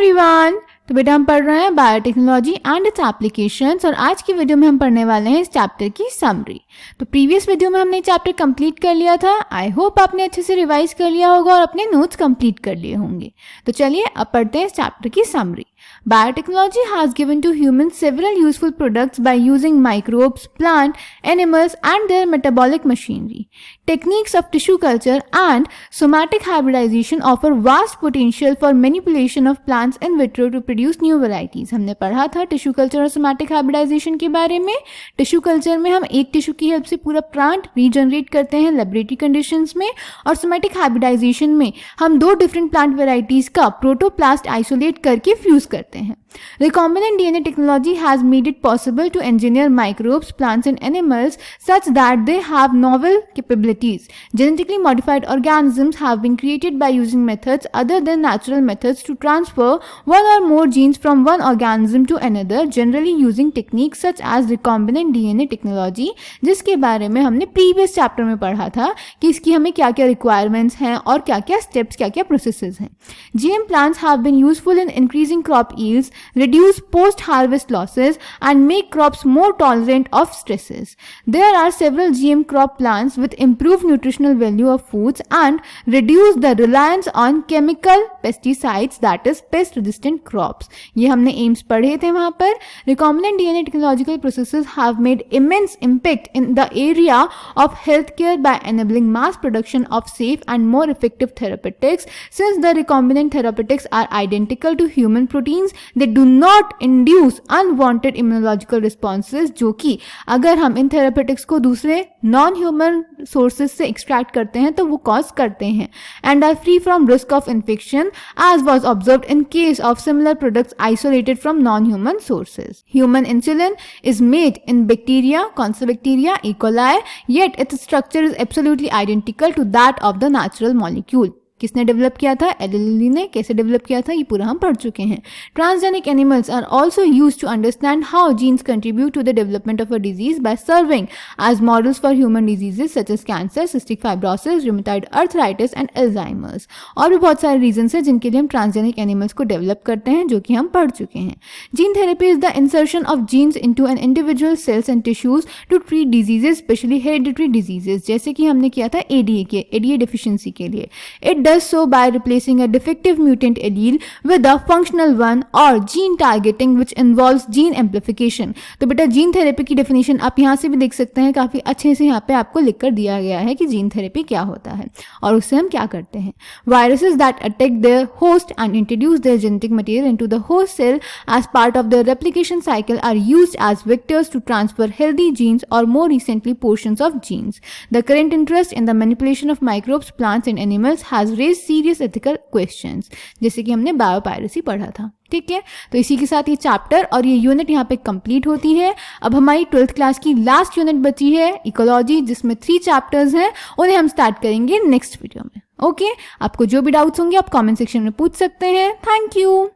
Everyone, तो बेटा हम पढ़ रहे हैं बायोटेक्नोलॉजी एंड इट्स एप्लीकेशंस और आज की वीडियो में हम पढ़ने वाले हैं इस चैप्टर की समरी। तो प्रीवियस वीडियो में हमने चैप्टर कंप्लीट कर लिया था। आई होप आपने अच्छे से रिवाइज कर लिया होगा और अपने नोट्स कंप्लीट कर लिए होंगे। तो चलिए अब पढ़ते हैं इस चैप्टर की summary. Biotechnology has given to humans several useful products by using microbes, plant, animals and their metabolic machinery. Techniques of tissue culture and somatic hybridization offer vast potential for manipulation of plants in vitro to produce new varieties. हमने पढ़ा था tissue culture और somatic hybridisation के बारे में। Tissue culture में हम एक टिश्यू की हेल्प से पूरा प्लांट रीजनरेट करते हैं लेबोरेटरी कंडीशंस में, और सोमैटिक हाइब्रिडाइजेशन में हम दो डिफरेंट प्लांट वेराइटीज का प्रोटोप्लास्ट आइसोलेट करके फ्यूज करते हैं। Recombinant DNA technology has made it possible to engineer microbes, plants and animals such that they have novel capabilities. Genetically modified organisms have been created by using methods other than natural methods to transfer one or more genes from one organism to another, generally using techniques such as recombinant DNA technology, जिसके बारे में हमने previous chapter में पढ़ा था कि इसकी हमें क्या क्या रिक्वायरमेंट्स हैं और क्या क्या स्टेप्स, क्या क्या प्रोसेसेस हैं। GM plants have been useful in increasing crop yields, reduce post-harvest losses and make crops more tolerant of stresses. There are several GM crop plants with improved nutritional value of foods and reduce the reliance on chemical pesticides, that is pest resistant crops. ये हमने AIIMS पढ़े थे वहाँ पर। Recombinant DNA technological processes have made immense impact in the area of healthcare by enabling mass production of safe and more effective therapeutics. Since the recombinant therapeutics are identical to human proteins, they do not induce unwanted immunological responses, जो कि अगर हम इन therapeutics को दूसरे non human sources से extract करते हैं तो वो कॉज करते हैं, and are free from risk of infection as was observed in case of similar products isolated from non human sources. Human insulin is made in bacteria, कौन सा bacteria? E coli, yet its structure is absolutely identical to that of the natural molecule. किसने develop किया था? Eli Lilly ने। कैसे develop किया था ये पूरा हम पढ़ चुके हैं। Transgenic animals are also used to understand how genes contribute to the development of a disease by serving as models for human diseases such as cancer, cystic fibrosis, rheumatoid arthritis and Alzheimer's. और भी बहुत सारे reasons हैं जिनके लिए हम transgenic animals को develop करते हैं, जो कि हम पढ़ चुके हैं। Gene therapy is the insertion of genes into an individual cells and tissues to treat diseases, specially hereditary diseases, जैसे कि हमने किया था एडीए डेफिशिएंसी के लिए। It does so by replacing a defective mutant allele with a functional one, or gene targeting which involves gene amplification. तो बेटा gene therapy की डेफिनेशन आप यहाँ से भी देख सकते हैं, काफी अच्छे से यहाँ पे आपको लिखकर दिया गया है कि जीन थेरेपी क्या होता है और उससे हम क्या करते हैं। Viruses that attack their host and introduce their genetic material into the host cell as part of their replication cycle are used as vectors to transfer healthy genes or more recently portions of genes. The current interest in the manipulation of microbes, plants and animals has raised serious ethical questions, जैसे कि हमने biopiracy पढ़ा था। ठीक है, तो इसी के साथ ये चैप्टर और ये यूनिट यहाँ पे कंप्लीट होती है। अब हमारी 12th क्लास की लास्ट यूनिट बची है इकोलॉजी, जिसमें 3 चैप्टर्स हैं, उन्हें हम स्टार्ट करेंगे नेक्स्ट वीडियो में। ओके, आपको जो भी डाउट्स होंगे आप कमेंट सेक्शन में पूछ सकते हैं। Thank you.